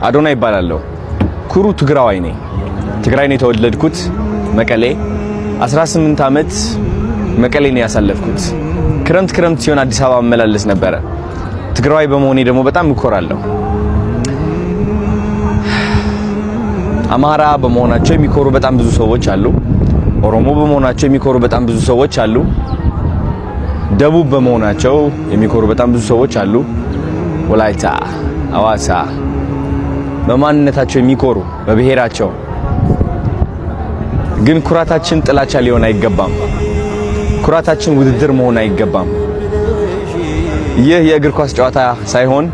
አዶና ይባላለሁ። ኩሩ ትግራዋይ ነኝ። ትግራይ ነው የተወለድኩት መቀሌ 18 ዓመት መቀሌ ነው ያሳለፍኩት። ክረምት ሲሆን አዲስ አበባ መመላለስ ነበረ። ትግራዋይ በመሆኔ ደግሞ በጣም እኮራለሁ። አማራ በመሆናቸው የሚኮሩ በጣም ብዙ ሰዎች አሉ። ኦሮሞ በመሆናቸው የሚኮሩ በጣም ብዙ ሰዎች አሉ። ደቡብ በመሆናቸው የሚኮሩ በጣም ብዙ ሰዎች አሉ። ወላይታ፣ አዋሳ በማንነታቸው የሚኮሩ በብሔራቸው። ግን ኩራታችን ጥላቻ ሊሆን አይገባም። ኩራታችን ውድድር መሆን አይገባም። ይህ የእግር ኳስ ጨዋታ ሳይሆን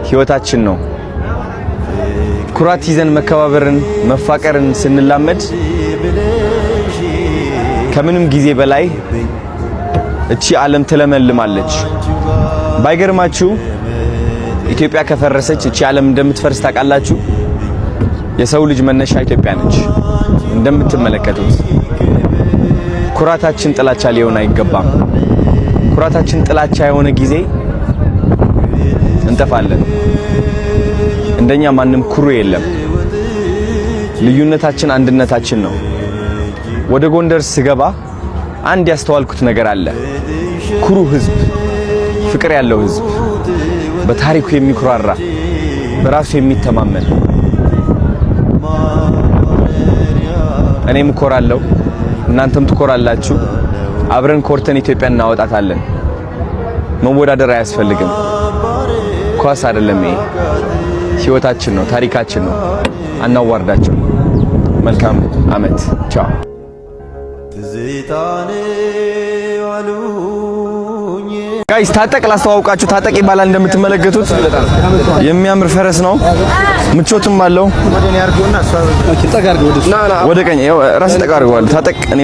ህይወታችን ነው። ኩራት ይዘን መከባበርን መፋቀርን ስንላመድ ከምንም ጊዜ በላይ እቺ ዓለም ትለመልማለች። ባይገርማችሁ ኢትዮጵያ ከፈረሰች እቺ ዓለም እንደምትፈርስ ታውቃላችሁ። የሰው ልጅ መነሻ ኢትዮጵያ ነች። እንደምትመለከቱት ኩራታችን ጥላቻ ሊሆን አይገባም። ኩራታችን ጥላቻ የሆነ ጊዜ እንጠፋለን። እንደኛ ማንም ኩሩ የለም። ልዩነታችን አንድነታችን ነው። ወደ ጎንደር ስገባ አንድ ያስተዋልኩት ነገር አለ። ኩሩ ህዝብ፣ ፍቅር ያለው ህዝብ፣ በታሪኩ የሚኩራራ፣ በራሱ የሚተማመን። እኔም እኮራለሁ፣ እናንተም ትኮራላችሁ። አብረን ኮርተን ኢትዮጵያን እናወጣታለን። መወዳደር አያስፈልግም። ኳስ አይደለም ይሄ፣ ህይወታችን ነው፣ ታሪካችን ነው። አናዋርዳቸው። መልካም አመት። ቻው። ጋይስ ታጠቅ ላስተዋውቃችሁ። ታጠቅ ይባላል። እንደምትመለከቱት የሚያምር ፈረስ ነው። ምቾትም አለው። ወደ ቀኝ ራስ ጠጋ አድርገዋል። ታጠቅ እኔ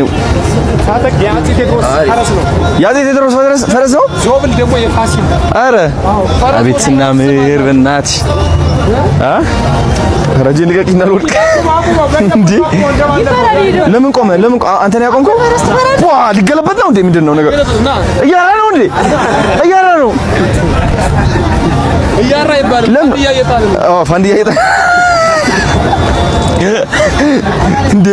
ታጠቅ ያዚ ቴዎድሮስ ፈረስ ነው። ዞብል ደግሞ የፋሲል። አረ አቤት ስናምር በእናትሽ ረጂ ልቀቂና ልወድቅ እንዴ! ለምን ቆመ? አንተ ነው ያቆምከው? ዋ ሊገለበጥ ነው እንዴ? ምንድነው ነገር? እያራ ነው እንዴ? እያራ ነው። እያራ ይባላል። ፋንዲያ እየጣለ ነው። ፋንዲያ እየጣለ እንዴ!